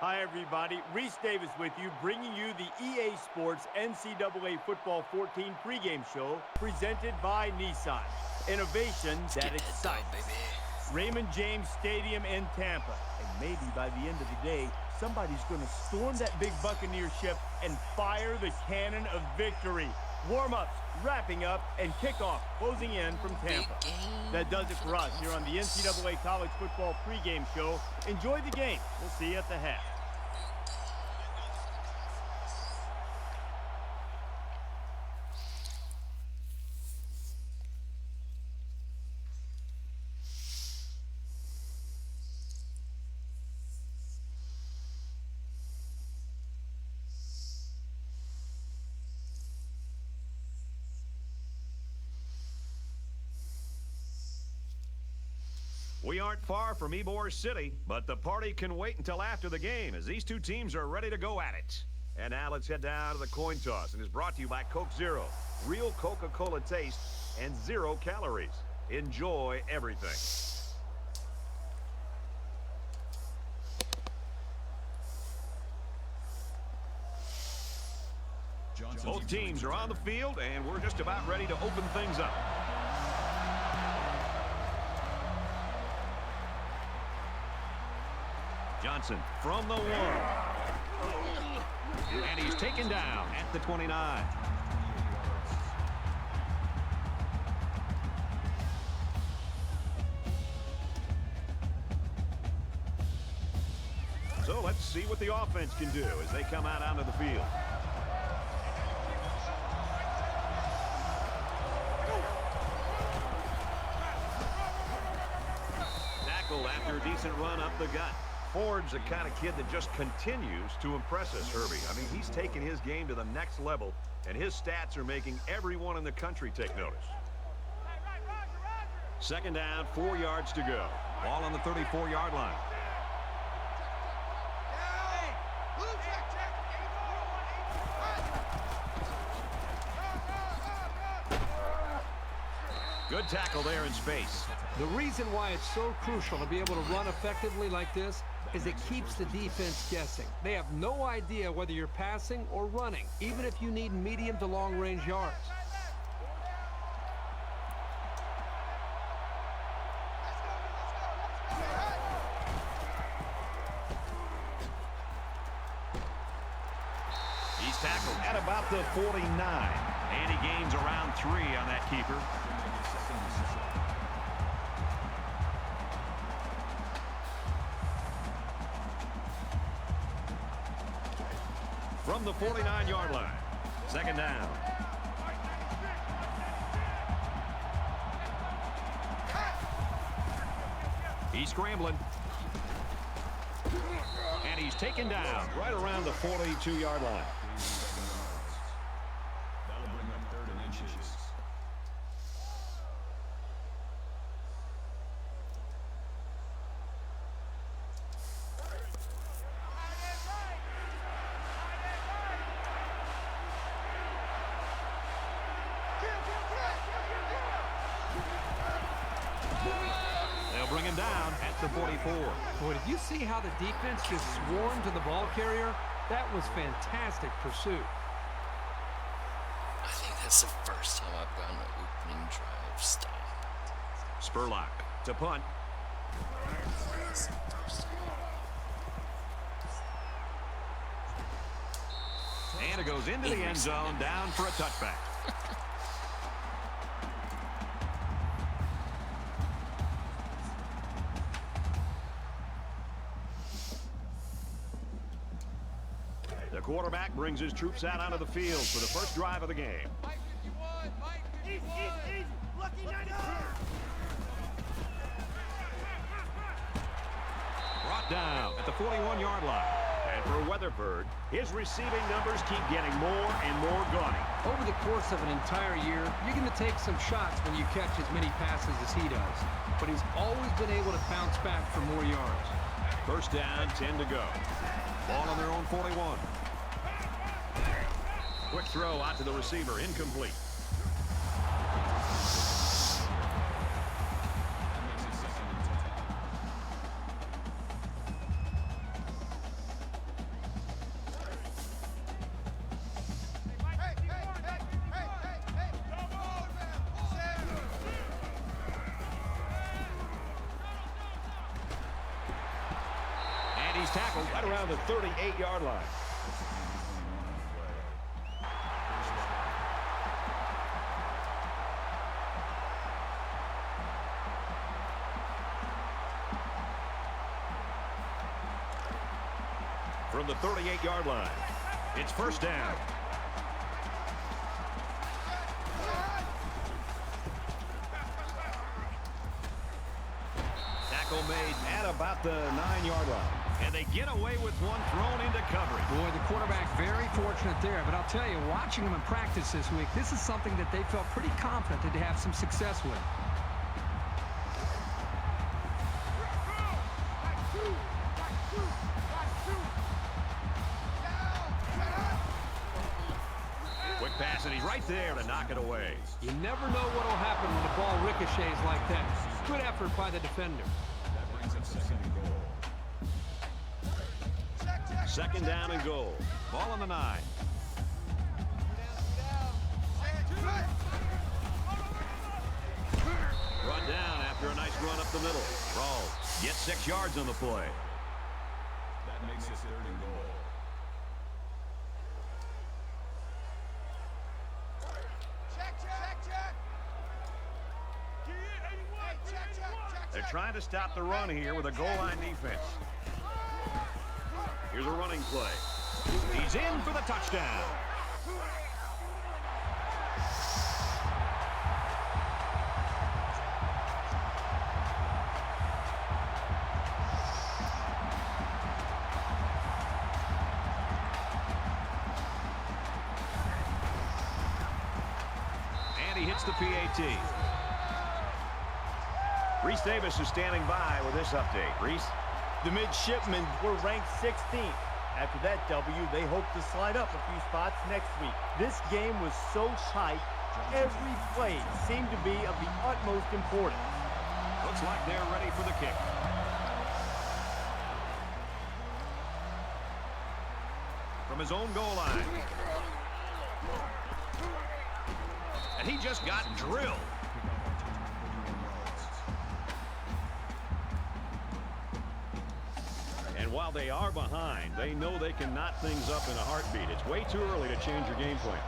Hi, everybody. Reese Davis with you, bringing you the EA Sports NCAA Football 14 pregame show presented by Nissan. Innovation that excites. Raymond James Stadium in Tampa. And maybe by the end of the day, somebody's going to storm that big Buccaneer ship and fire the cannon of victory. Warm-ups wrapping up and kickoff closing in from Tampa. That does it for us here on the NCAA College Football pregame show. Enjoy the game. We'll see you at the half. We aren't far from Ybor City, but the party can wait until after the game as these two teams are ready to go at it. And now let's head down to the coin toss, and it's brought to you by Coke Zero. Real Coca-Cola taste and 0 calories. Enjoy everything. Both teams are on the field, and we're just about ready to open things up. Johnson from the 1. And he's taken down at the 29. So let's see what the offense can do as they come out onto the field. Tackle after a decent run up the gut. Ford's the kind of kid that just continues to impress us, Herbie. I mean, he's taken his game to the next level, and his stats are making everyone in the country take notice. Second down, 4 yards to go. Ball on the 34-yard line. Good tackle there in space. The reason why it's so crucial to be able to run effectively like this is it keeps the defense guessing. They have no idea whether you're passing or running, even if you need medium to long-range yards. He's tackled at about the 49, and he gains around 3 on that keeper. From the 49-yard line. Second down. He's scrambling. And he's taken down right around the 42-yard line. That'll bring up 3rd and inches. Bring him down at the 44. Boy, did you see how the defense just swarmed to the ball carrier? That was fantastic pursuit. I think that's the first time I've gotten an opening drive stop. Spurlock to punt. And it goes into the end zone, down for a touchback. The quarterback brings his troops out onto the field for the first drive of the game. Brought down at the 41-yard line. And for Weatherford, his receiving numbers keep getting more and more gaudy. Over the course of an entire year, you're going to take some shots when you catch as many passes as he does. But he's always been able to bounce back for more yards. First down, 10 to go. Ball on their own 41. Quick throw out to the receiver, incomplete. He's tackled right around the 38-yard line. From the 38-yard line, it's first down. Tackle made at about the 9-yard line. And they get away with one thrown into coverage. Boy, the quarterback very fortunate there. But I'll tell you, watching him in practice this week, this is something that they felt pretty confident to have some success with. Quick pass, and he's right there to knock it away. You never know what will happen when the ball ricochets like that. Good effort by the defender. That brings up second and goal. Second down and goal. Ball on the 9. Brought down after a nice run up the middle. Rawls gets 6 yards on the play. That makes it third and goal. They're trying to stop the run here with a goal line defense. Here's a running play. He's in for the touchdown. And he hits the PAT. Reese Davis is standing by with this update. Reese? The midshipmen were ranked 16th. After that W, they hope to slide up a few spots next week. This game was so tight, every play seemed to be of the utmost importance. Looks like they're ready for the kick. From his own goal line. And he just got drilled. And while they are behind, they know they can knot things up in a heartbeat. It's way too early to change your game plan.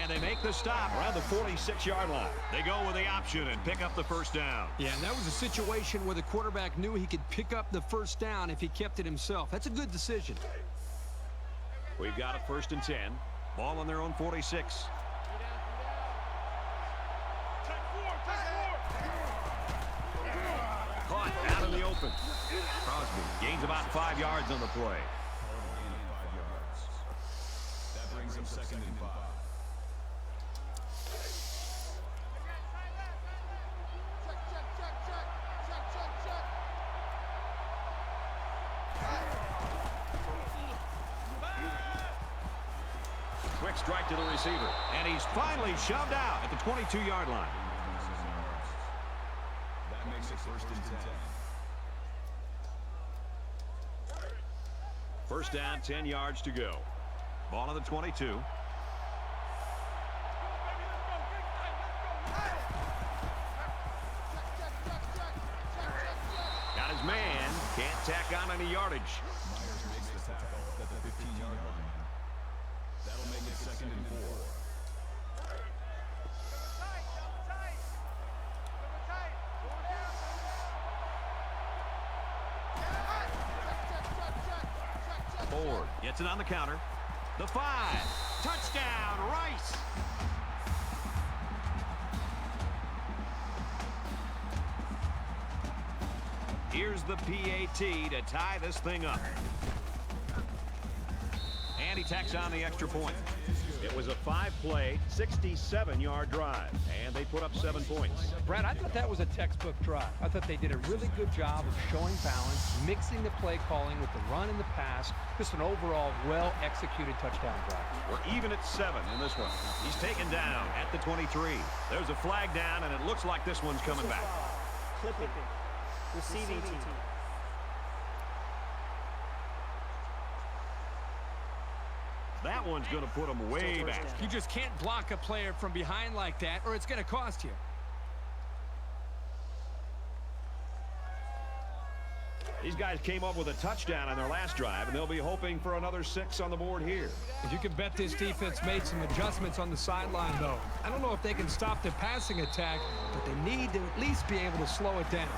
And they make the stop around the 46-yard line. They go with the option and pick up the first down. Yeah, and that was a situation where the quarterback knew he could pick up the first down if he kept it himself. That's a good decision. We've got a 1st and 10. Ball on their own 46. Caught out in the open. Crosby gains about 5 yards on the play. Gain of 5 yards. That brings up second and 5. Quick strike to the receiver. And he's finally shoved out at the 22-yard line. That makes it 1st and 10. First down, 10 yards to go. Ball on the 22. Got his man. Can't tack on any yardage. Myers makes the tackle at the 15-yard line. That'll make it 2nd and 4. Ford gets it on the counter. The 5. Touchdown, Rice. Here's the PAT to tie this thing up. And he tacks on the extra point. It was a 5-play, 67-yard drive, and they put up 7 points. Brad, I thought that was a textbook drive. I thought they did a really good job of showing balance, mixing the play calling with the run and the pass. Just an overall well-executed touchdown drive. We're even at 7 in this one. He's taken down at the 23. There's a flag down, and it looks like this one's coming back. Clipping. Receiving team. That that one's going to put them way back. You just can't block a player from behind like that, or it's going to cost you. These guys came up with a touchdown on their last drive, and they'll be hoping for another 6 on the board here. If you can bet this defense made some adjustments on the sideline, though. I don't know if they can stop the passing attack, but they need to at least be able to slow it down.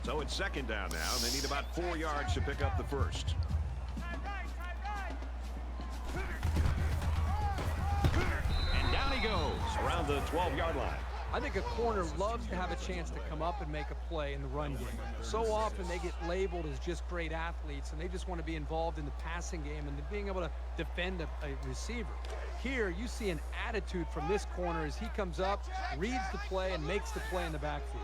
So it's second down now, and they need about 4 yards to pick up the first. And down he goes around the 12-yard line. I think a corner loves to have a chance to come up and make a play in the run game. So often they get labeled as just great athletes, and they just want to be involved in the passing game and being able to defend a receiver. Here, you see an attitude from this corner as he comes up, reads the play, and makes the play in the backfield.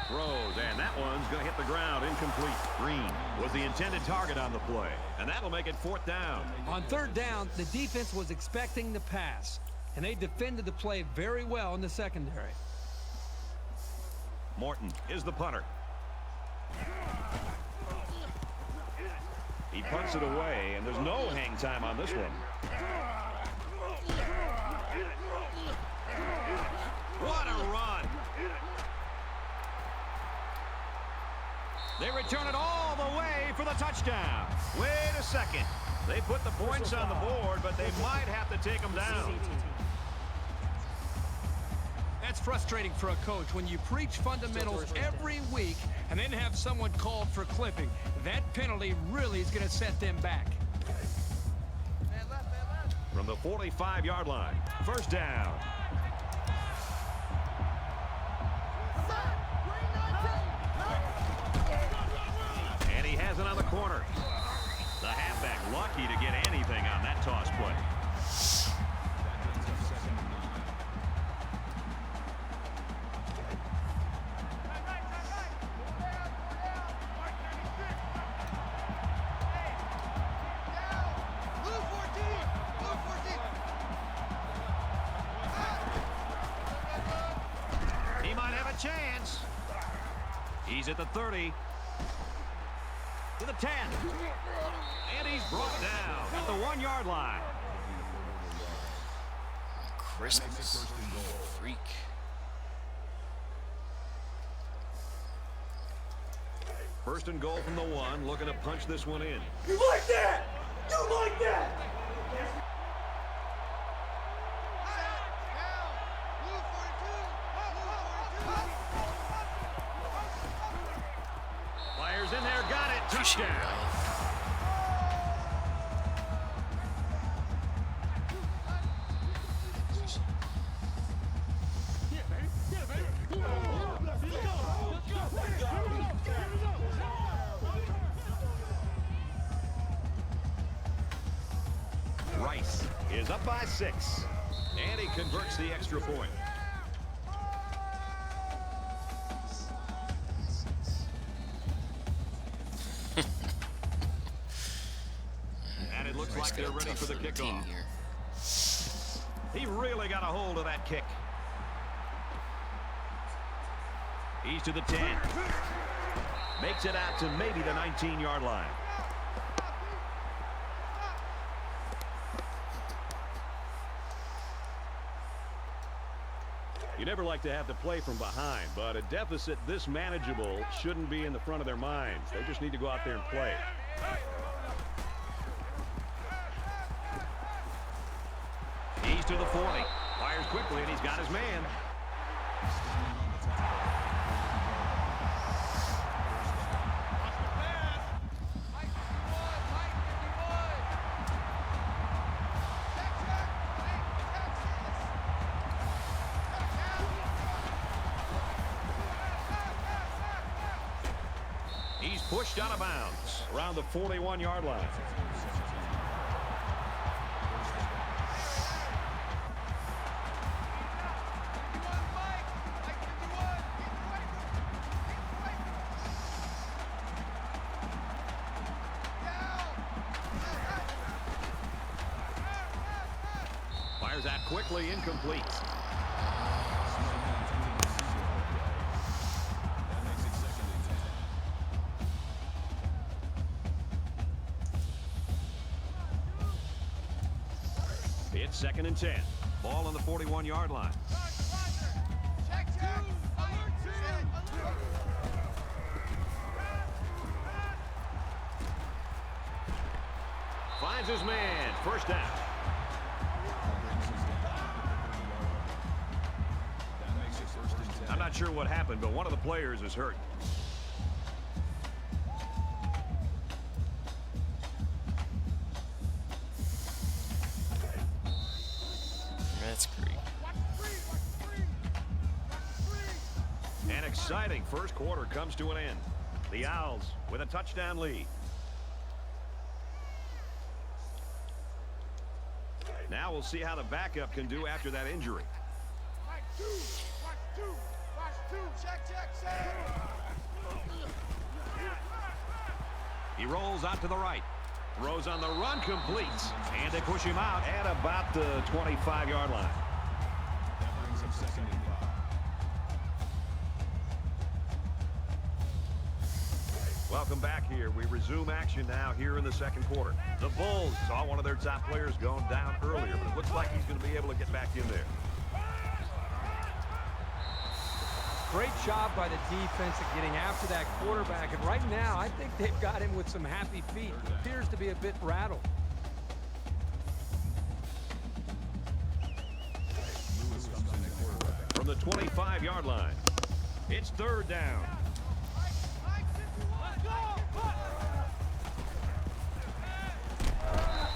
Throws, and that one's going to hit the ground incomplete. Green was the intended target on the play, and that'll make it 4th down. On 3rd down, the defense was expecting the pass, and they defended the play very well in the secondary. Morton is the punter. He punts it away, and there's no hang time on this one. What a run! They return it all the way for the touchdown. Wait a second. They put the points on the board, but they might have to take them down. That's frustrating for a coach when you preach fundamentals every week and then have someone called for clipping. That penalty really is going to set them back. From the 45-yard line, 1st down. And he has it on the corner. The halfback lucky to get anything on that toss play. He might have a chance. He's at the 30. To the 10. And he's brought down at the 1-yard line. Christmas freak. First and goal from the 1, looking to punch this one in. You like that? You like that? Fires in there, got it, Appreciate it, touchdown. Ryan. Rice is up by 6. And he converts the extra point. And it looks like they're ready for the kickoff. Here. He really got a hold of that kick. He's to the 10. Makes it out to maybe the 19-yard line. You never like to have to play from behind, but a deficit this manageable shouldn't be in the front of their minds. They just need to go out there and play. He's to the 40. Fires quickly, and he's got his man. He's pushed out of bounds around the 41-yard line. Fires out quickly, incomplete. It's 2nd and 10. Ball on the 41-yard line. Finds his man. First down. I'm not sure what happened, but one of the players is hurt. That's great. An exciting first quarter comes to an end. The Owls with a touchdown lead. Now we'll see how the backup can do after that injury. He rolls out to the right. Throws on the run, completes. And they push him out at about the 25-yard line. That brings up 2nd and 5. Welcome back here. We resume action now here in the second quarter. The Bulls saw one of their top players going down earlier, but it looks like he's going to be able to get back in there. Great job by the defense at getting after that quarterback. And right now, I think they've got him with some happy feet. Appears to be a bit rattled. Lewis comes in at quarterback. From the 25-yard line, it's 3rd down.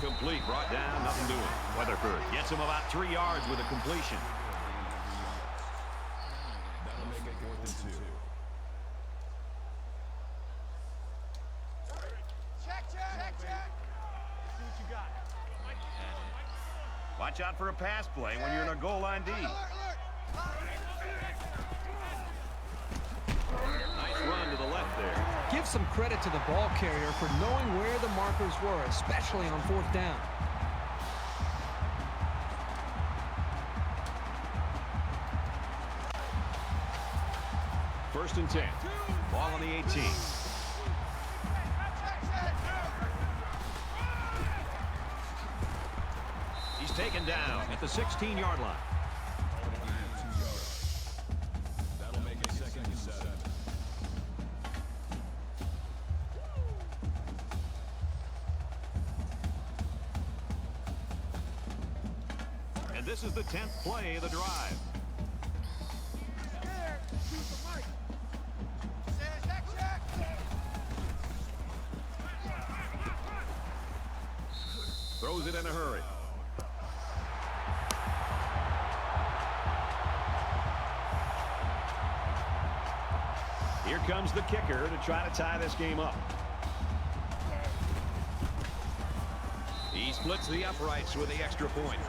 Complete, brought down, nothing doing. Weatherford gets him about 3 yards with a completion. That'll make it 4th and 2. Watch out for a pass play when you're in a goal line D. Nice run to the left there. Give some credit to the ball carrier for knowing where the markers were, especially on 4th down. First and 10. Ball on the 18. He's taken down at the 16-yard line. That'll make it 2nd and 7. And this is the 10th play of the drive. Throws it in a hurry. Here comes the kicker to try to tie this game up. He splits the uprights with the extra point.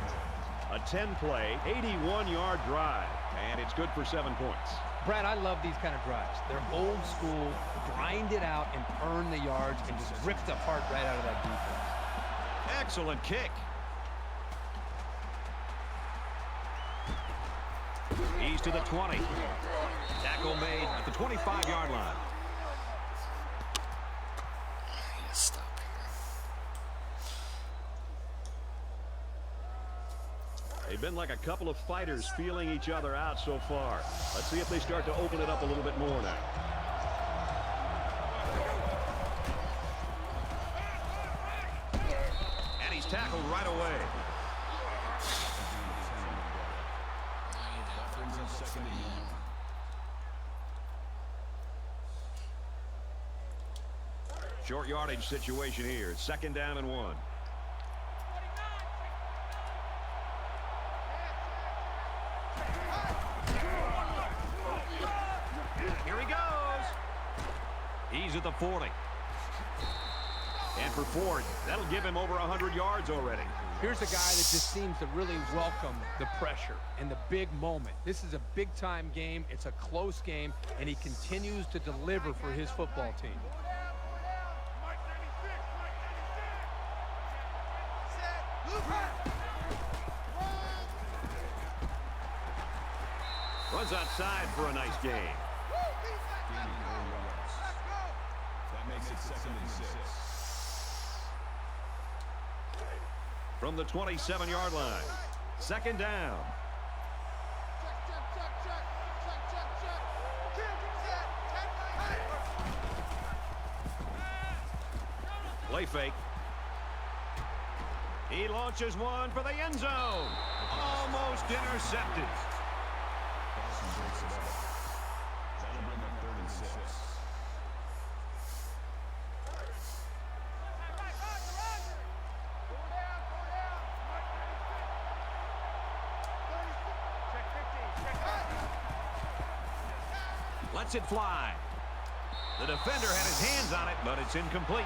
A 10-play, 81-yard drive, and it's good for 7 points. Brad, I love these kind of drives. They're old school, grind it out and earn the yards and just rip the heart right out of that defense. Excellent kick. He's to the 20. Tackle made at the 25-yard line. Stop here. They've been like a couple of fighters feeling each other out so far. Let's see if they start to open it up a little bit more now. And he's tackled right away. That brings up 2nd and 1. Short yardage situation here. 2nd down and 1. Here he goes. He's at the 40. And for Ford, that'll give him over 100 yards already. Here's a guy that just seems to really welcome the pressure and the big moment. This is a big-time game. It's a close game, and he continues to deliver for his football team. Runs outside for a nice game. Gaining 4 yards. That makes it 2nd and 6. from the 27-yard line. Second down. Play fake. He launches one for the end zone. Almost intercepted. That'll bring up 3rd and 6. Lets it fly. The defender had his hands on it, but it's incomplete.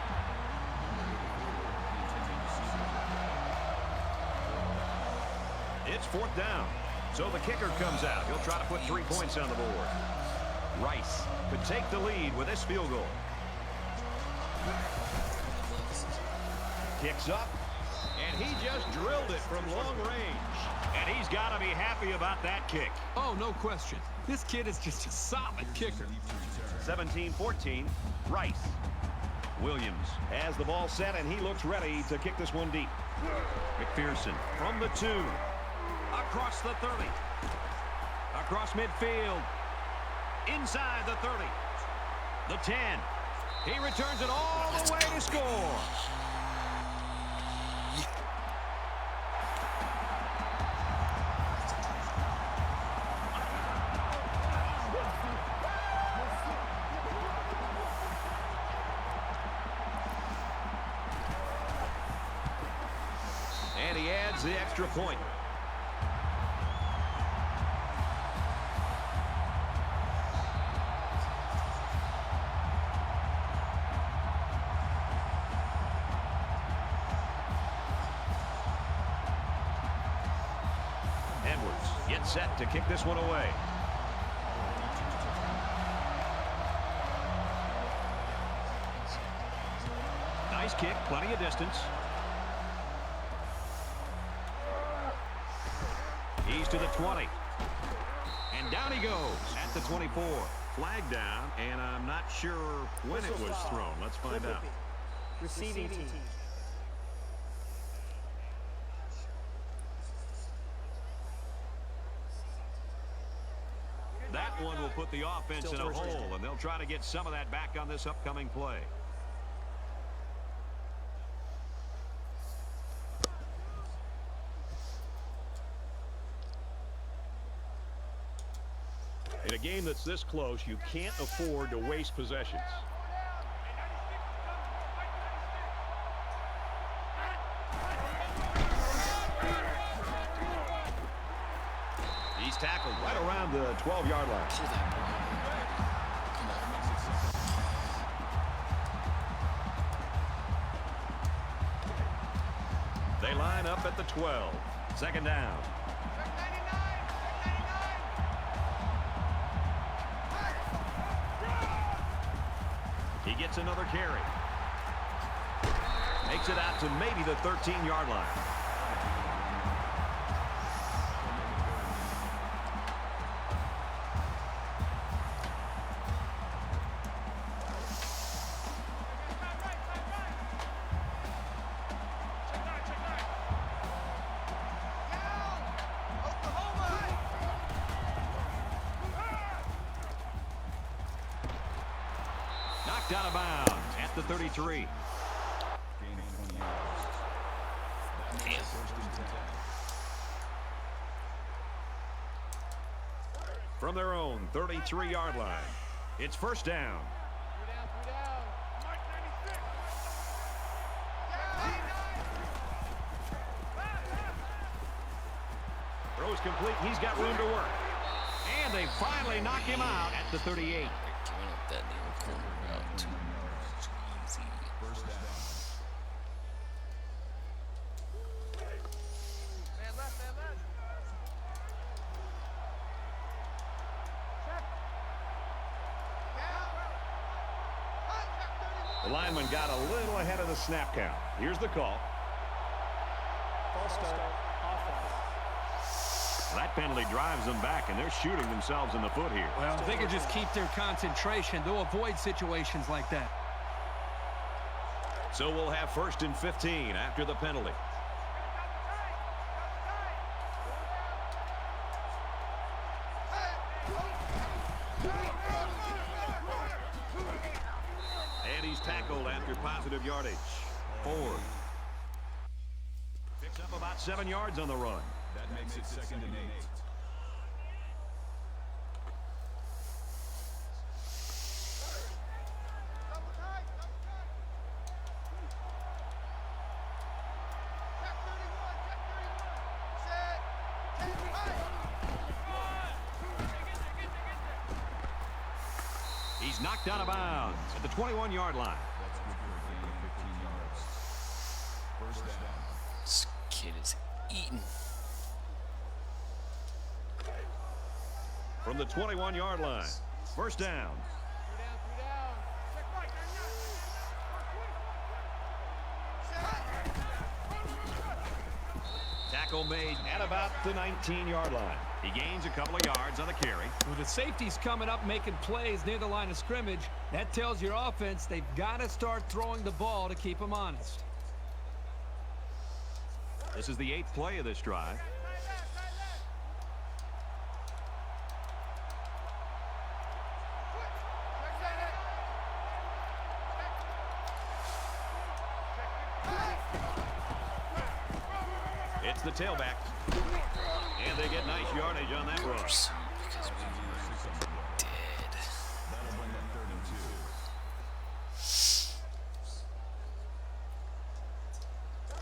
It's 4th down. So the kicker comes out. He'll try to put 3 points on the board. Rice could take the lead with this field goal. Kicks up, and he just drilled it from long range. And he's got to be happy about that kick. Oh, no question. This kid is just a solid kicker. 17-14, Rice. Williams has the ball set, and he looks ready to kick this one deep. McPherson from the 2. Across the 30. Across midfield. Inside the 30. The 10. He returns it all the way to score. And he adds the extra point. Edwards gets set to kick this one away. Nice kick, plenty of distance. He's to the 20. And down he goes at the 24. Flag down, and I'm not sure when it was thrown. Let's find out. Receiving team. That one will put the offense in a hole, and they'll try to get some of that back on this upcoming play. In a game that's this close, you can't afford to waste possessions. He's tackled right around the 12-yard line. They line up at the 12. Second down. He gets another carry. Makes it out to maybe the 13-yard line. Knocked out of bounds at the 33. Gain of 20 yards. That makes it 1st and 10. From their own 33-yard line. It's 1st down. Throws complete. He's got room to work. And they finally knock him out at the 38. Giving up that near corner route too easy. 1st down. The lineman got a little ahead of the snap count. Here's the call. False start. Offense. That penalty drives them back, and they're shooting themselves in the foot here. Well, if they can just keep their concentration, they'll avoid situations like that. So we'll have 1st and 15 after the penalty. 4. Picks up about 7 yards on the run. That makes it 2nd and 8. He's knocked out of bounds at the 21-yard line. That's good for a gain of 15 yards. First down. This kid is eating. From the 21-yard line. First down. Tackle made at about the 19-yard line. He gains a couple of yards on the carry. With the safeties coming up making plays near the line of scrimmage, that tells your offense they've got to start throwing the ball to keep them honest. This is the 8th play of this drive. It's the tailback. And they get nice yardage on that run. Because we were dead. That'll bring up 3rd and 2.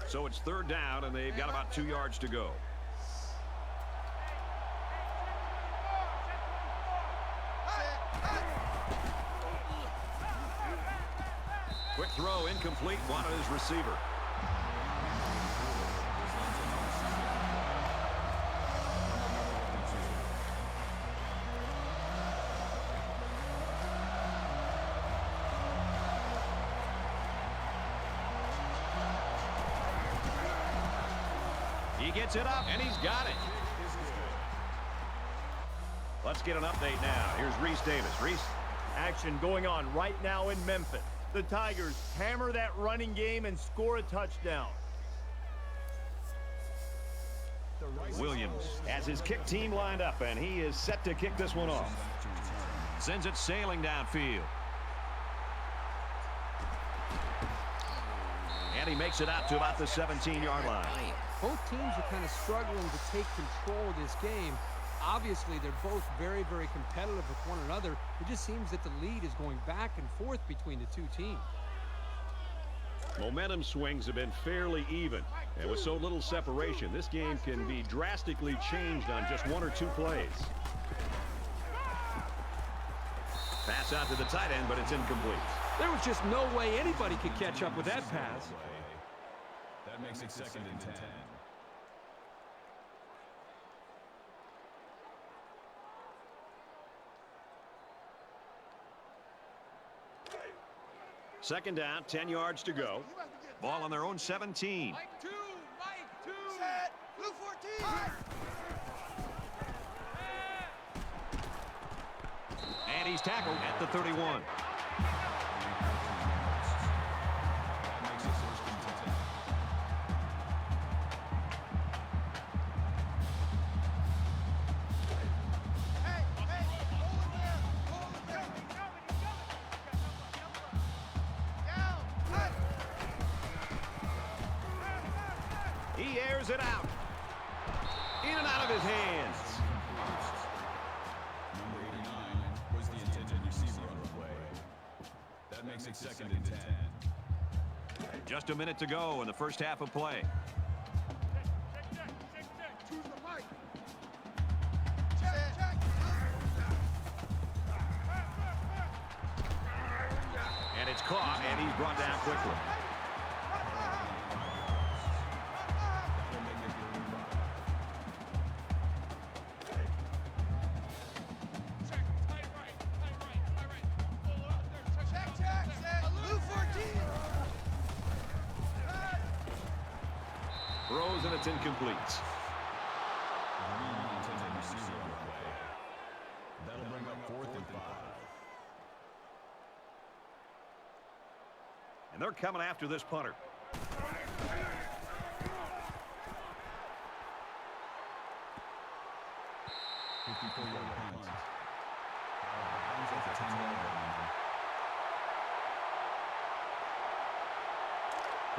So it's 3rd down, and they've got about 2 yards to go. Quick throw, incomplete, wanted his receiver. He gets it up, and he's got it. Let's get an update now. Here's Reese Davis. Reese. Action going on right now in Memphis. The Tigers hammer that running game and score a touchdown. Williams has his kick team lined up, and he is set to kick this one off. Sends it sailing downfield. And he makes it out to about the 17-yard line. Both teams are kind of struggling to take control of this game. Obviously, they're both very, very competitive with one another. It just seems that the lead is going back and forth between the two teams. Momentum swings have been fairly even. And with so little separation, this game can be drastically changed on just 1 or 2 plays. Pass out to the tight end, but it's incomplete. There was just no way anybody could catch up with that pass. That makes it 2nd and 10. Second down, 10 yards to go. Ball on their own 17. Set. Blue 14. And he's tackled at the 31. That makes it 1st and 10. He airs it out. In and out of his hands. Number 89 was the intended receiver on the play. That makes it 2nd and 10. Just a minute to go in the first half of play. And it's caught, and he's brought down quickly. That'll make it 35. Throws, and it's incomplete. Green intended receiver on the play. That'll bring up 4th and 5. And they're coming after this punter.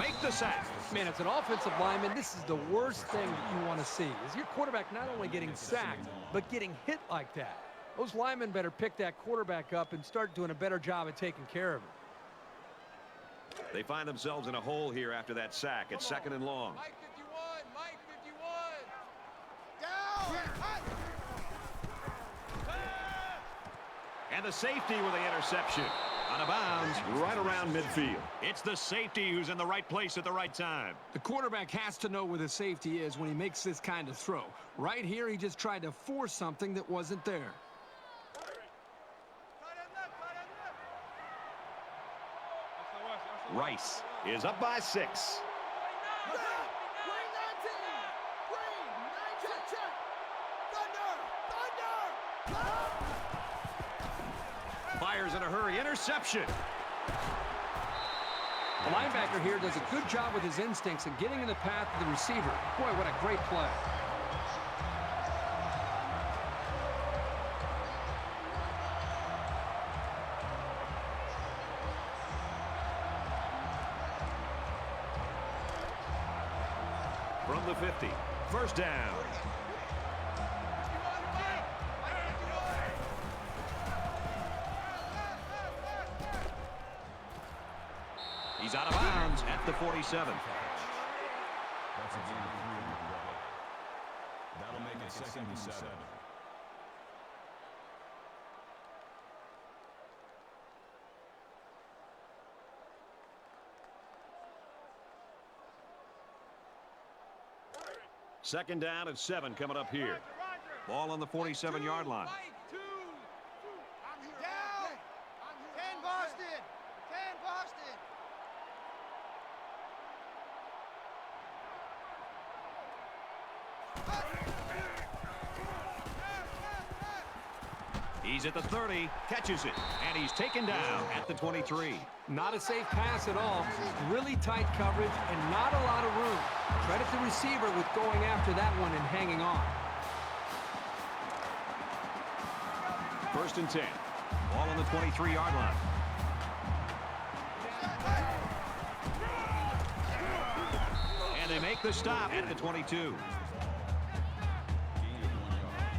make the sack. Man, as an offensive lineman, this is the worst thing that you want to see, is your quarterback not only getting sacked, but getting hit like that. Those linemen better pick that quarterback up and start doing a better job of taking care of him. They find themselves in a hole here after that sack. It's second and long. Mike 51, Mike 51. Down. Hut. And the safety with the interception. Out of bounds, right around midfield. It's the safety who's in the right place at the right time. The quarterback has to know where the safety is when he makes this kind of throw. Right here, he just tried to force something that wasn't there. Rice is up by 6. Fires in a hurry. Interception. The linebacker here does a good job with his instincts and getting in the path of the receiver. Boy, what a great play. From the 50. First down. He's out of bounds at the 47. That's a gain of 3 on the play. That'll make it second and 7. Second down at 7 coming up here. Ball on the 47-yard line. Down. 10 Boston. 10 Boston. He's at the 30, catches it, and he's taken down at the 23. Not a safe pass at all. Really tight coverage and not a lot of room. Credit the receiver with going after that one and hanging on. First and 10. Ball on the 23-yard line. And they make the stop at the 22. Gain of 1 yard.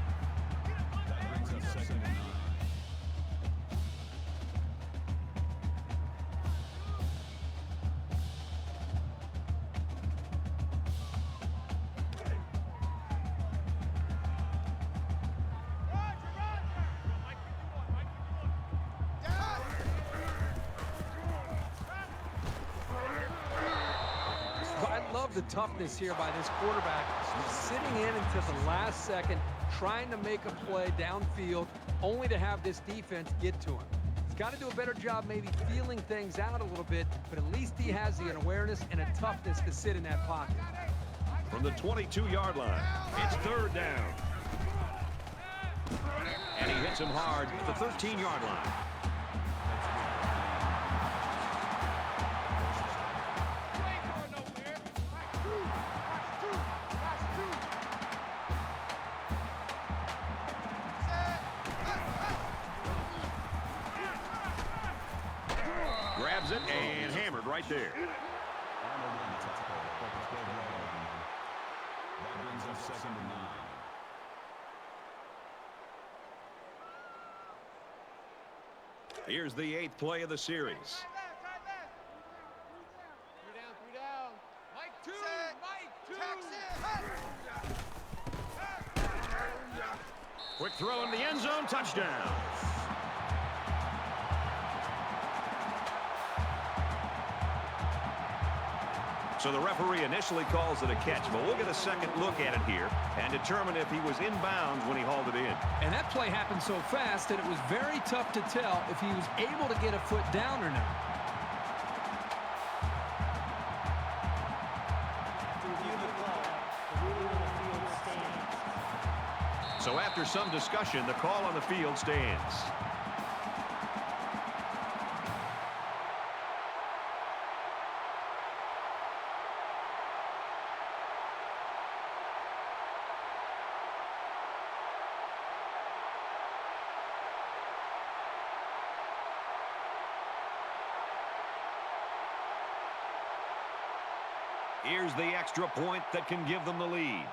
That brings us second and 9. I love the toughness here by this quarterback. Sitting in until the last second, trying to make a play downfield, only to have this defense get to him. He's got to do a better job maybe feeling things out a little bit, but at least he has the awareness and a toughness to sit in that pocket. From the 22-yard line, it's third down. And he hits him hard at the 13-yard line. Grabs it and hammered right there. That brings us second and 9. Here's the 8th play of the series. 3 down. Mike 2. Mike 2. Quick throw in the end zone, touchdown. So the referee initially calls it a catch, but we'll get a second look at it here and determine if he was in bounds when he hauled it in. And that play happened so fast that it was very tough to tell if he was able to get a foot down or not. To review the play, the ruling on the field stands. So after some discussion, the call on the field stands. Here's the extra point that can give them the lead.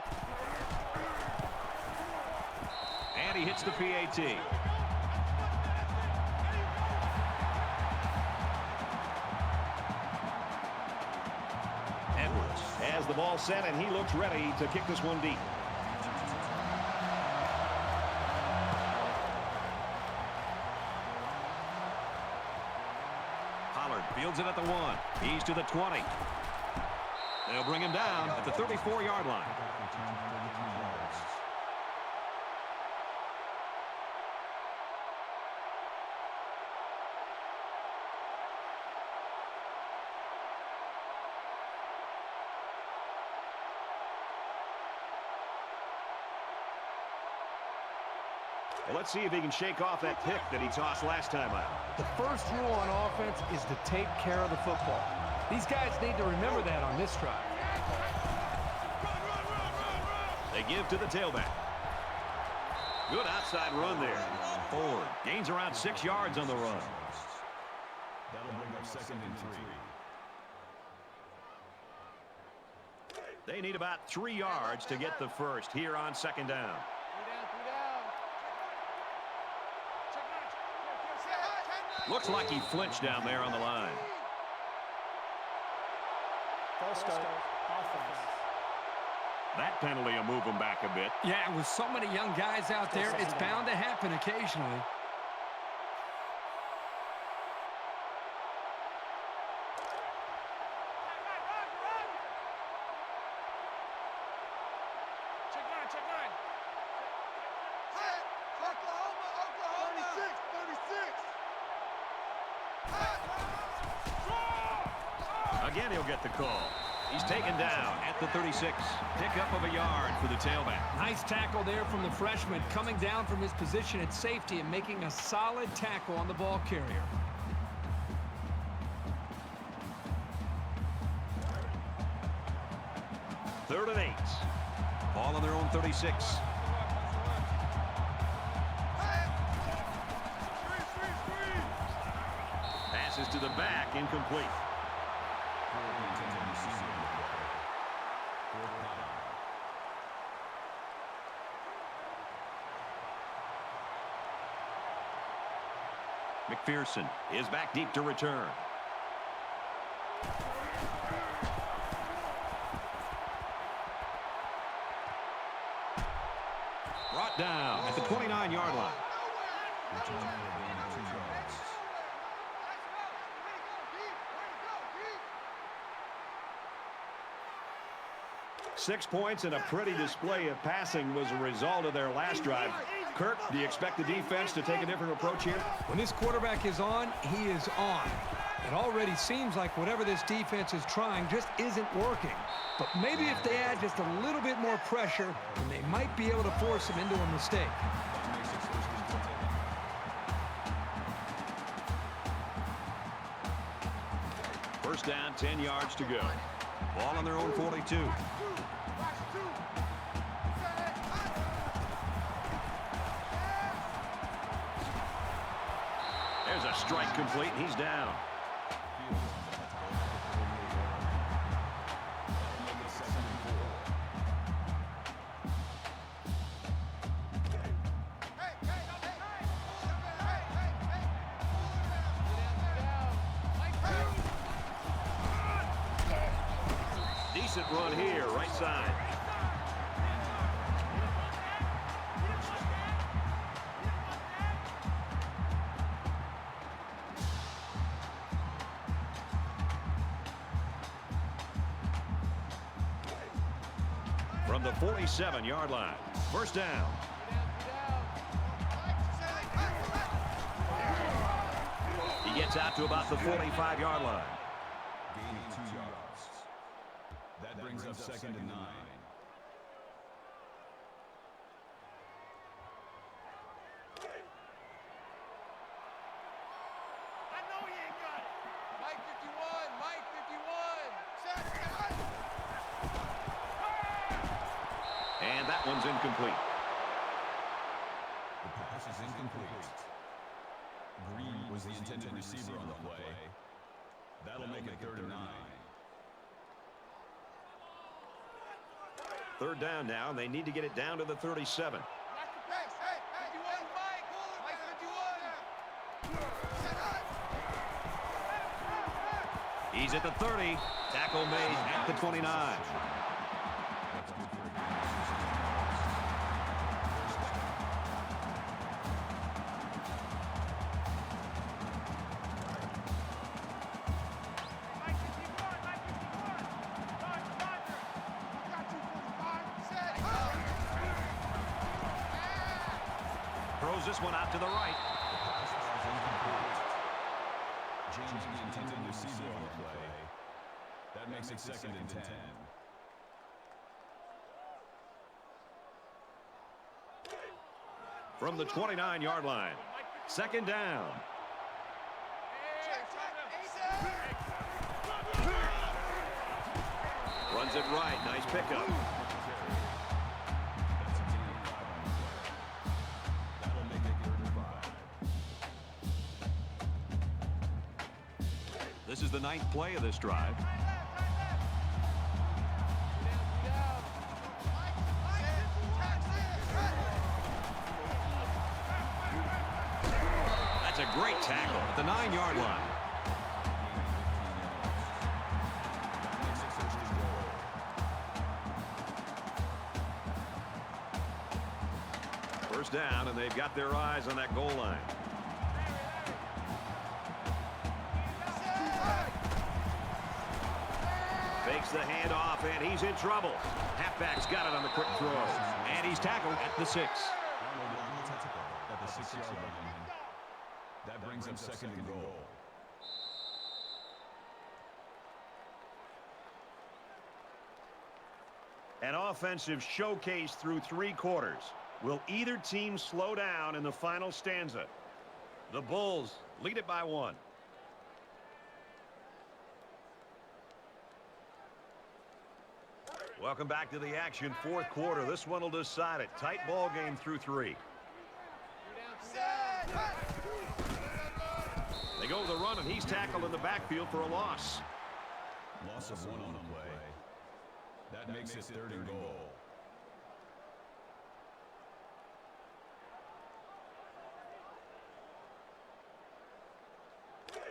And he hits the PAT. Edwards has the ball set, and he looks ready to kick this one deep. Pollard fields it at the 1. He's to the 20. They'll bring him down at the 34-yard line. Well, let's see if he can shake off that pick that he tossed last time out. The first rule on offense is to take care of the football. These guys need to remember that on this drive. They give to the tailback. Good outside run there. Ford gains around 6 yards on the run. That'll bring up 2nd and 3. They need about 3 yards to get the first here on 2nd down. 3 down. Looks like he flinched down there on the line. False start. Offense. That penalty will move him back a bit. Yeah, with so many young guys out there, it's bound to happen occasionally. Check nine. Oklahoma. 36. Again, he'll get the call. He's taken down at the 36. Pickup of a yard for the tailback. Nice tackle there from the freshman, coming down from his position at safety and making a solid tackle on the ball carrier. Third and 8. Ball on their own 36. Passes to the back, incomplete. McPherson is back deep to return. Brought down at the 29-yard line. 6 points and a pretty display of passing was a result of their last drive. Kirk, do you expect the defense to take a different approach here? When this quarterback is on, he is on. It already seems like whatever this defense is trying just isn't working. But maybe if they add just a little bit more pressure, then they might be able to force him into a mistake. First down, 10 yards to go. Ball on their own 42. There's a strike complete. He's down. Decent run here, right side. From the 47-yard line. First down. He gets out to about the 45-yard line. Gaining 2 yards. That brings up 2nd and 9. I know he ain't got it. Mike 51. Mike 51. And that one's incomplete. The pass is incomplete. Green was the intended receiver on the play. That'll make it 3rd and 9. Third down now, and they need to get it down to the 37. He's at the 30. Tackle made at the 29. Throws this one out to the right. James the intended receiver on the play. That makes it second and 10. From the 29-yard line. Second down. Runs it right. Nice pickup. That'll make it 3rd and 5. This is the 9th play of this drive. That's a great tackle at the 9-yard line. First down, and they've got their eyes on that goal line. Fakes the handoff, and he's in trouble. Halfback's got it on the quick throw. And he's tackled at the 6. At the 6-yard line. That brings up second and goal. An offensive showcase through 3 quarters. Will either team slow down in the final stanza? The Bulls lead it by 1. Welcome back to the action. 4th quarter. This one will decide it. Tight ball game through 3. They go to the run, and he's tackled in the backfield for a loss. Loss of 1 on the play. That makes it 3rd and goal.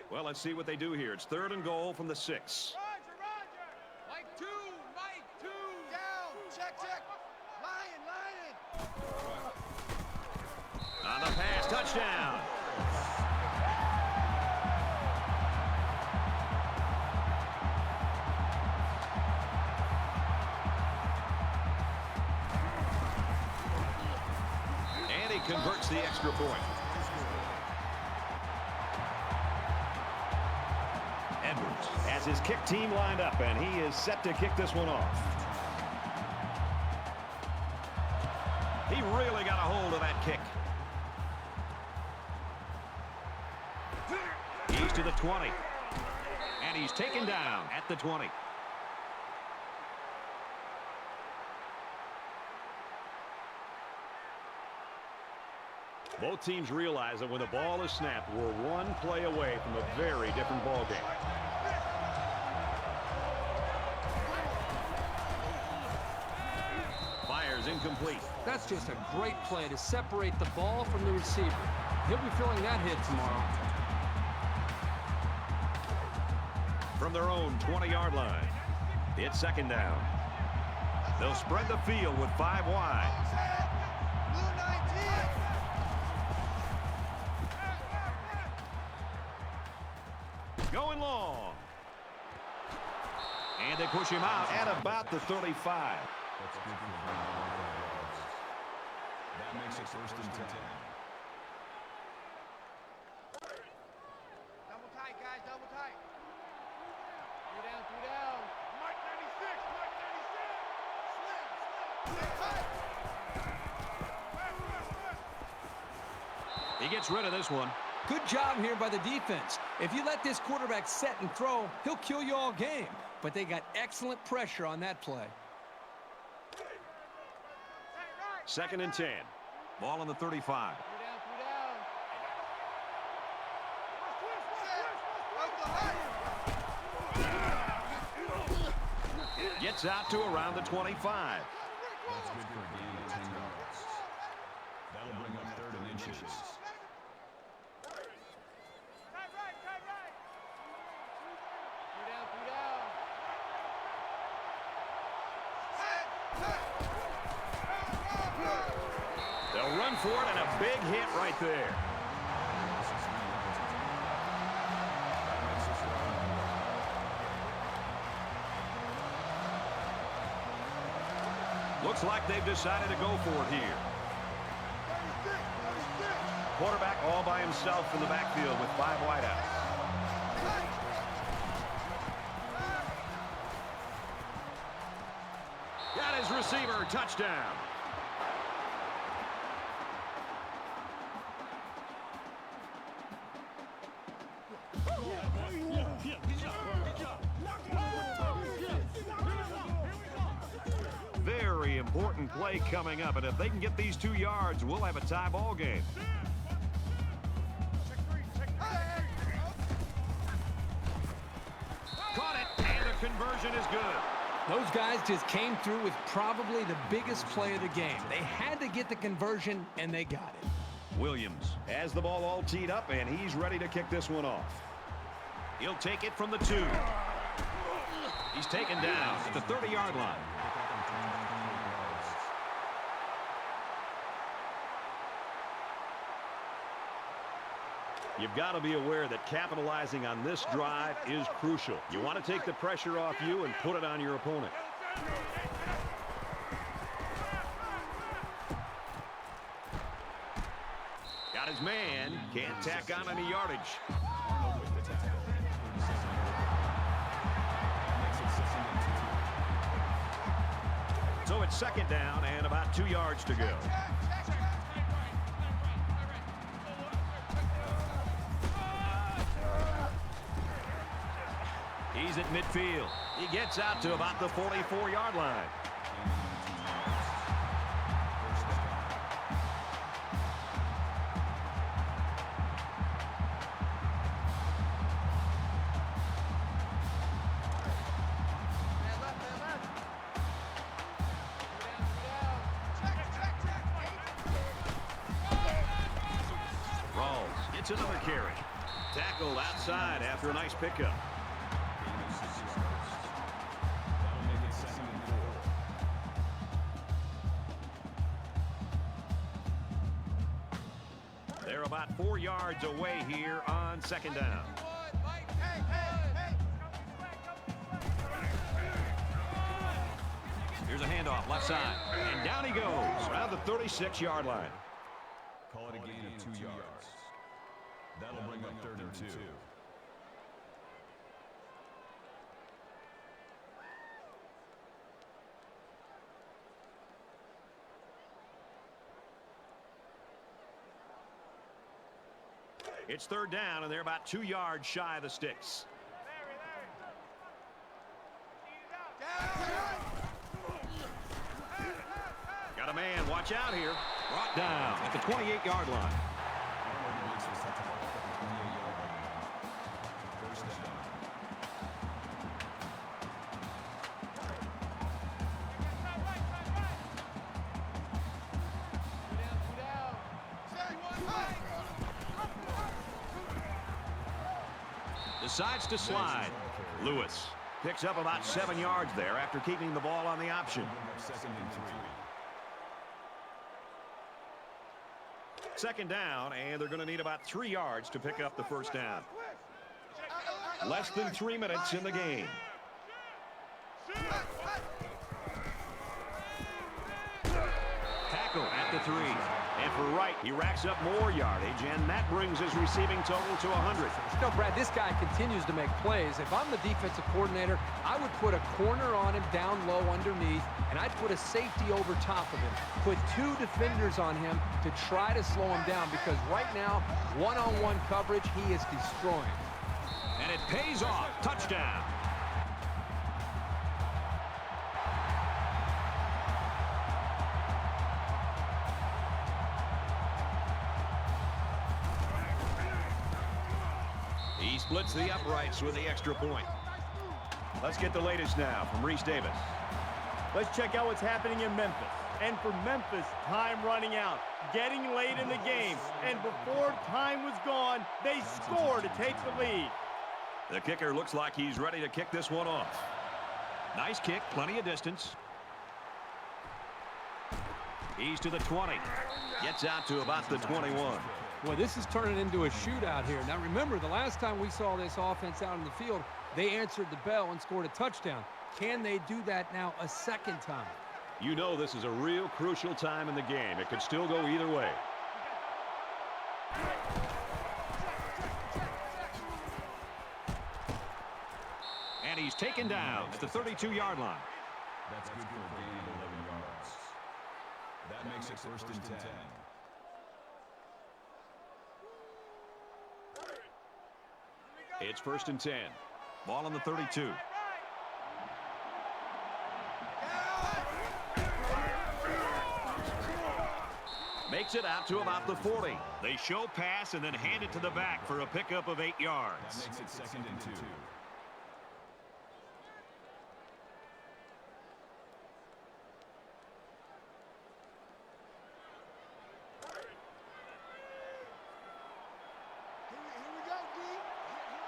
Well, let's see what they do here. It's 3rd and goal from the 6. Roger. Mike 2. Down. Check. Lion. On the pass, touchdown. And he converts the extra point. Edwards has his kick team lined up, and he is set to kick this one off. He really got a hold of that kick. He's to the 20. And he's taken down at the 20. Both teams realize that when the ball is snapped, we're 1 play away from a very different ball game. Fires incomplete. That's just a great play to separate the ball from the receiver. He'll be feeling that hit tomorrow. From their own 20-yard line, it's 2nd down. They'll spread the field with 5 wide. Going long. And they push him out at about the 35. That's good for 5 yards. That makes it 1st and 10. Double tight, guys. Double tight. 3 down. Mike 96. He gets rid of this one. Good job here by the defense. If you let this quarterback set and throw, he'll kill you all game. But they got excellent pressure on that play. 2nd and 10. Ball on the 35. 3 down. Gets out to around the 25. That's good for a gain of 10 yards. That'll bring up 3rd and inches. They'll run for it, and a big hit right there. Looks like they've decided to go for it here. Quarterback all by himself in the backfield with 5 wideouts. Got his receiver, touchdown. Very important play coming up, and if they can get these 2 yards, we'll have a tie ball game. Caught it, and the conversion is good. Those guys just came through with probably the biggest play of the game. They had to get the conversion, and they got it. Williams has the ball all teed up, and he's ready to kick this one off. He'll take it from the 2. He's taken down at the 30-yard line. You've got to be aware that capitalizing on this drive is crucial. You want to take the pressure off you and put it on your opponent. Got his man. Can't tack on any yardage. So it's 2nd down and about 2 yards to go. He's at midfield. He gets out to about the 44-yard line. Rawls gets another carry. Tackled outside after a nice pickup. They're about 4 yards away here on 2nd down. Here's a handoff left side, and down he goes around the 36-yard line. Call it a gain of 2 yards. That'll bring up 3rd and 2. It's 3rd down, and they're about 2 yards shy of the sticks. Got a man. Watch out here. Brought down at the 28-yard line. Decides to slide. Lewis picks up about 7 yards there after keeping the ball on the option. 2nd down, and they're going to need about 3 yards to pick up the 1st down. Less than 3 minutes in the game. Tackle at the 3. And for Wright, he racks up more yardage, and that brings his receiving total to 100. You know, Brad, this guy continues to make plays. If I'm the defensive coordinator, I would put a corner on him down low underneath, and I'd put a safety over top of him. Put 2 defenders on him to try to slow him down, because right now, one-on-one coverage, he is destroying. And it pays off. Touchdown. He splits the uprights with the extra point. Let's get the latest now from Reese Davis. Let's check out what's happening in Memphis. And for Memphis, time running out, getting late in the game. And before time was gone, they score to take the lead. The kicker looks like he's ready to kick this one off. Nice kick, plenty of distance. He's to the 20. Gets out to about the 21. Boy, this is turning into a shootout here. Now, remember, the last time we saw this offense out in the field, they answered the bell and scored a touchdown. Can they do that now a second time? You know this is a real crucial time in the game. It could still go either way. And he's taken down at the 32-yard line. That's good for a gain of 11 yards. That makes it first and 10. It's first and 10. Ball on the 32. Makes it out to about the 40. They show pass and then hand it to the back for a pickup of 8 yards. That makes it second and 2.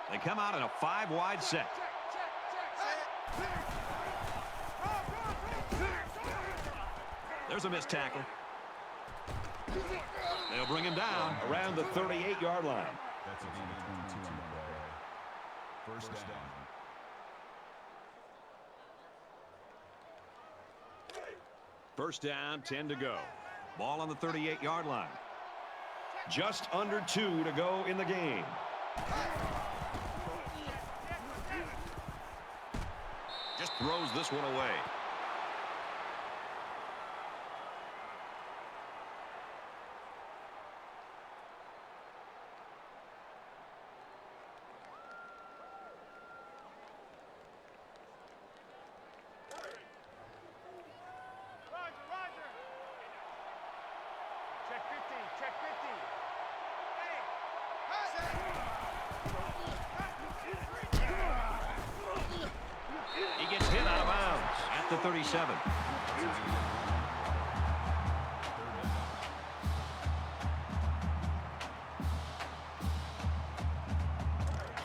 They come out in a 5-wide set. There's a missed tackle. They'll bring him down around the 38-yard line. That's a gain of 22 on the play. First down. First down, 10 to go. Ball on the 38-yard line. Just under 2 to go in the game. Just throws this one away. Check 50, check 50. He gets hit out of bounds at the 37.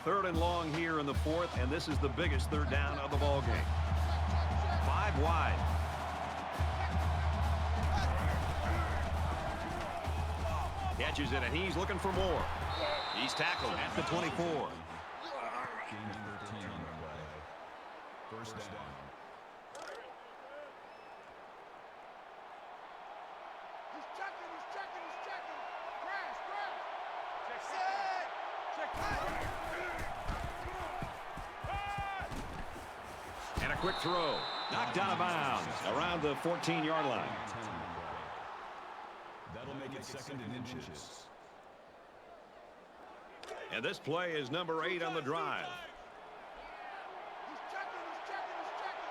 Third and long here in the fourth, and this is the biggest third down of the ball game. 5 wide. Catches it, and he's looking for more. He's tackled at the 24. Gain of 13 on the play. First down. He's checking, he's checking, he's checking. Crash, crash. Check set. Check And a quick throw. Knocked out of bounds around the 14-yard line. That'll make it second and inches. And this play is number 8 on the drive. He's checking, he's checking, he's checking.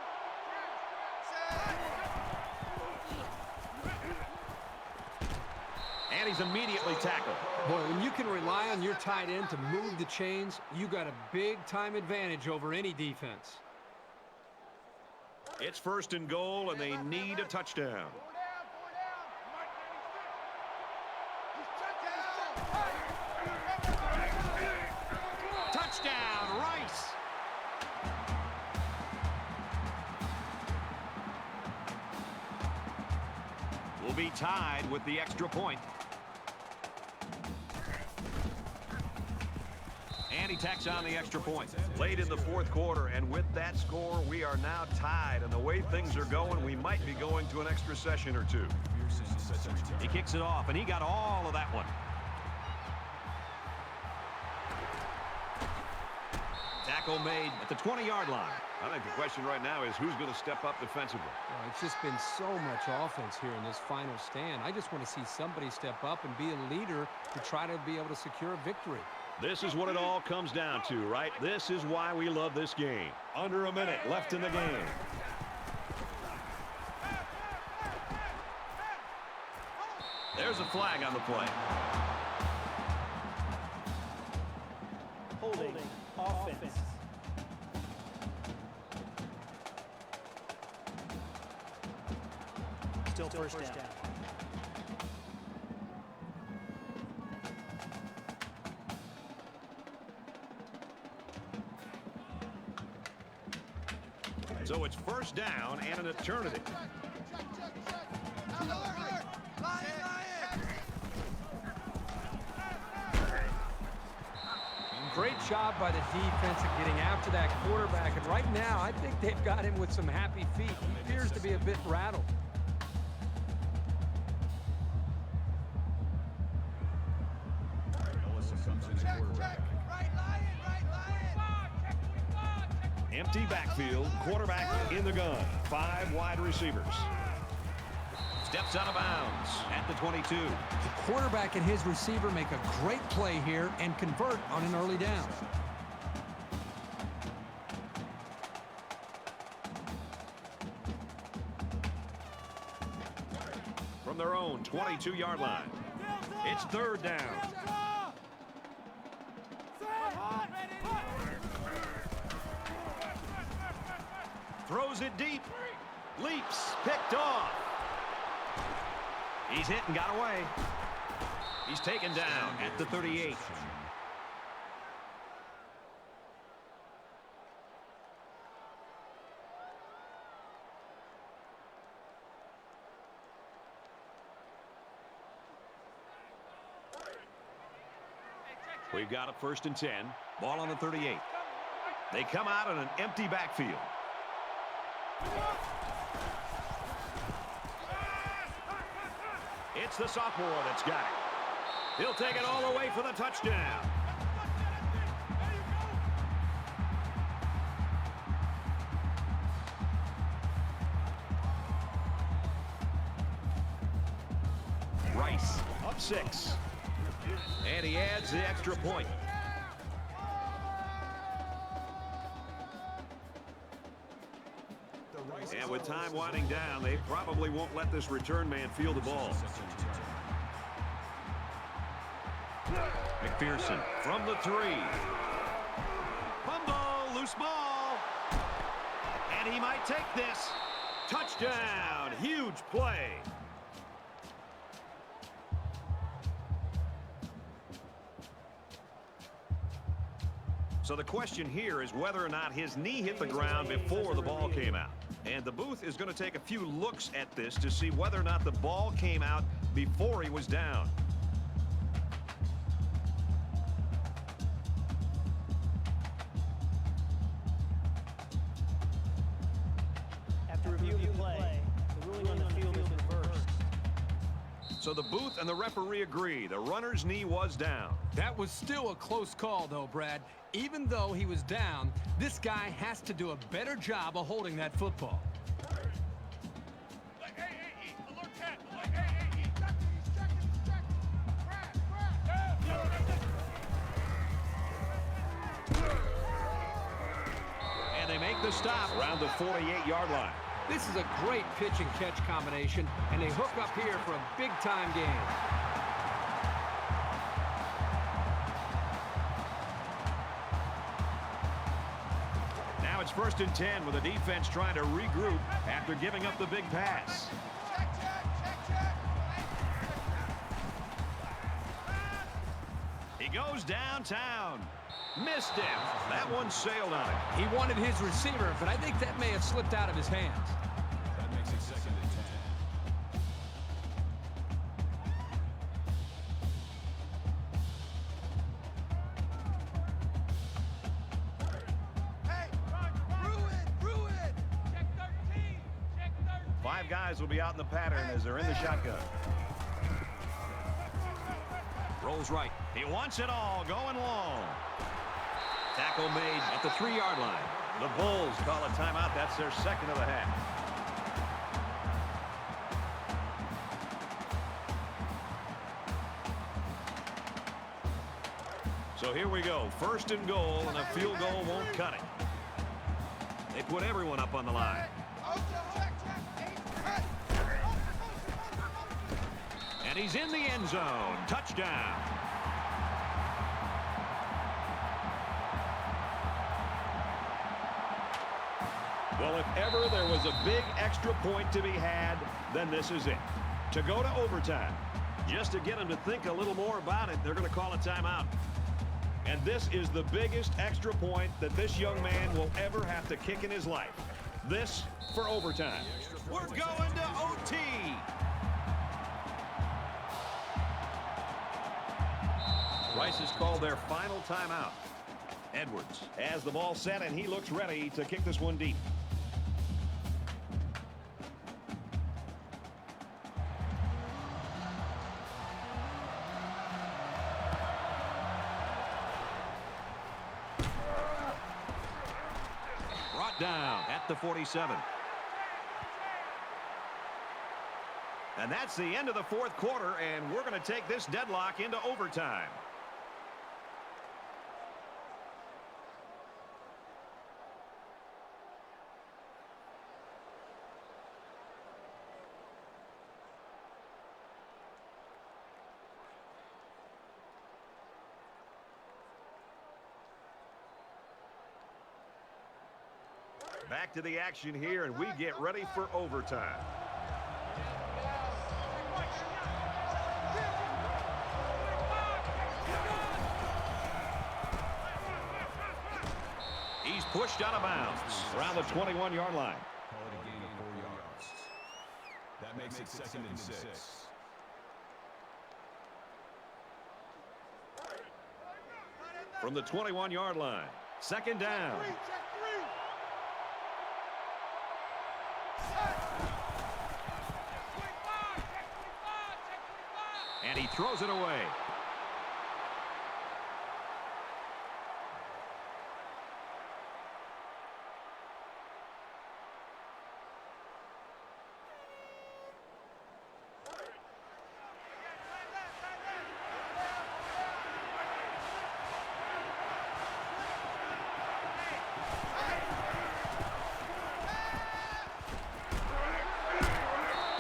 Crash. And he's immediately tackled. Boy, when you can rely on your tight end to move the chains, you got a big-time advantage over any defense. It's first and goal, and they need a touchdown. Go down, go down. He's checking, he's checking. Touchdown, Rice! Will be tied with the extra point. And he tacks on the extra point. Late in the fourth quarter, and with that score, we are now tied. And the way things are going, we might be going to an extra session or two. He kicks it off, and he got all of that one. Tackle made at the 20-yard line. I think the question right now is who's going to step up defensively. Well, it's just been so much offense here in this final stand. I just want to see somebody step up and be a leader to try to be able to secure a victory. This is what it all comes down to, right? This is why we love this game. Under a minute left in the game. There's a flag on the play. Holding offense. Still first down. So it's first down and an eternity. Great job by the defense of getting after that quarterback. And right now, I think they've got him with some happy feet. He appears to be a bit rattled. Empty backfield, quarterback in the gun. 5 wide receivers. Steps out of bounds at the 22. The quarterback and his receiver make a great play here and convert on an early down. From their own 22-yard line. It's third down. Throws it deep. Leaps. Picked off. He's hit and got away. He's taken down at the 38. We've got a first and 10. Ball on the 38. They come out in an empty backfield. It's the sophomore that's got it. He'll take it all the way for the touchdown. Rice up 6. And he adds the extra point. And with time winding down, they probably won't let this return man field the ball. McPherson from the 3. Fumble, loose ball. And he might take this. Touchdown, huge play. So the question here is whether or not his knee hit the ground before the ball came out. And the booth is going to take a few looks at this to see whether or not the ball came out before he was down. After reviewing the play, the ruling on the field is reversed. So the booth and the referee agree the runner's knee was down. That was still a close call, though, Brad. Even though he was down, this guy has to do a better job of holding that football. And they make the stop around the 48-yard line. This is a great pitch and catch combination, and they hook up here for a big-time game. Now it's first and 10 with the defense trying to regroup after giving up the big pass. He goes downtown. Missed him. That one sailed on him. He wanted his receiver, but I think that may have slipped out of his hands. That makes it second and 10. Five guys will be out in the pattern as they're in the shotgun. Rolls right. He wants it all, going long. Tackle made at the 3-yard line. The Bulls call a timeout. That's their second of the half. So here we go. First and goal, and a field goal won't cut it. They put everyone up on the line. And he's in the end zone. Touchdown. Well, if ever there was a big extra point to be had, then this is it. To go to overtime. Just to get them to think a little more about it, they're going to call a timeout. And this is the biggest extra point that this young man will ever have to kick in his life. This for overtime. We're going to OT. Rice has called their final timeout. Edwards has the ball set, and he looks ready to kick this one deep. Brought down at the 47. And that's the end of the fourth quarter, and we're going to take this deadlock into overtime. Back to the action here, and we get ready for overtime. He's pushed out of bounds around the 21-yard line. Call it a gain of 4 yards. That makes it 2nd and 6. From the 21-yard line, 2nd down. And he throws it away.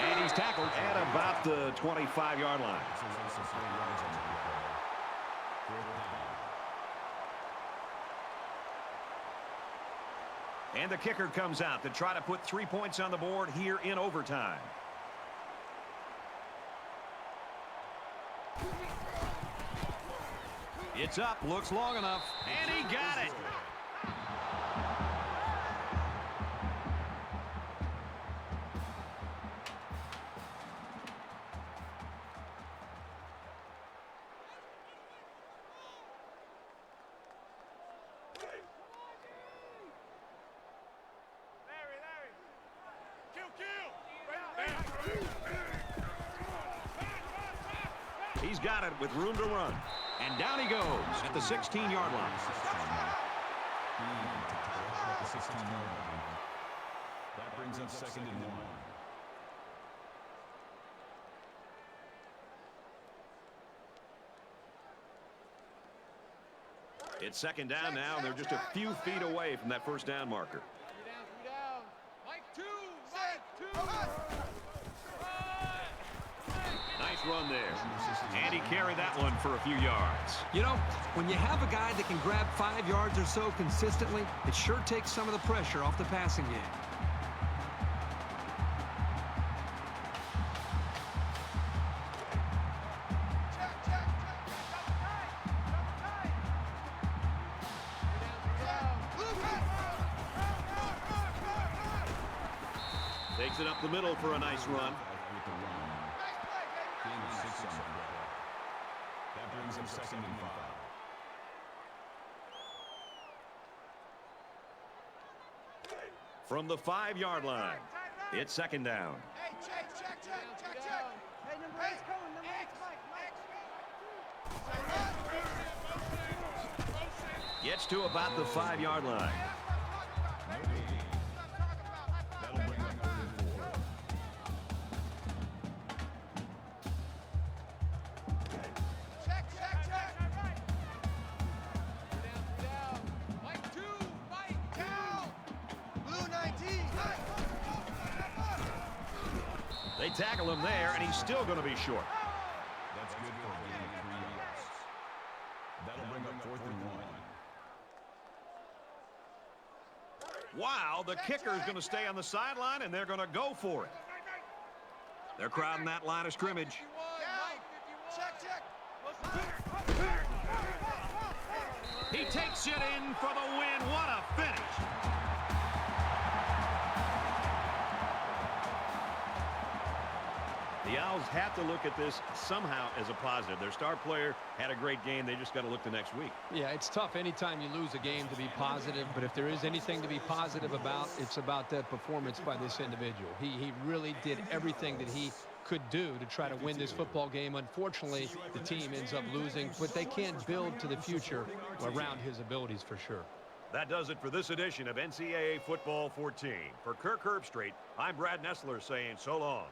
And he's tackled at about the 25-yard line. And the kicker comes out to try to put 3 points on the board here in overtime. It's up, looks long enough, and he got it. He's got it with room to run. And down he goes at the 16-yard line. That brings up 2nd and 1. It's 2nd down now, and they're just a few feet away from that 1st down marker. Nice run there. And he carried that one for a few yards. You know, when you have a guy that can grab 5 yards or so consistently, it sure takes some of the pressure off the passing game. Takes it up the middle for a nice run. That brings him 2nd and 5. From the 5-yard line, it's 2nd down. Hey, check. Hey, number 8's coming. Number 8's Mike. Gets to about the 5-yard line. That'll bring up 3rd and 4. Check. Mike 2. Blue 19. They tackle him there, and he's still going to be short. That's good for a gain of 3 yards. That'll bring up 4th and 1. Wow, the kicker is going to stay on the sideline, and they're going to go for it. They're crowding that line of scrimmage. Check, check. He takes it in for the win. What a finish. The Owls have to look at this somehow as a positive. Their star player had a great game. They just got to look to next week. Yeah, it's tough anytime you lose a game to be positive, but if there is anything to be positive about, it's about that performance by this individual. He really did everything that he could do to try to win this football game. Unfortunately, the team ends up losing, but they can build to the future around his abilities for sure. That does it for this edition of NCAA Football 14. For Kirk Herbstreit, I'm Brad Nessler saying so long.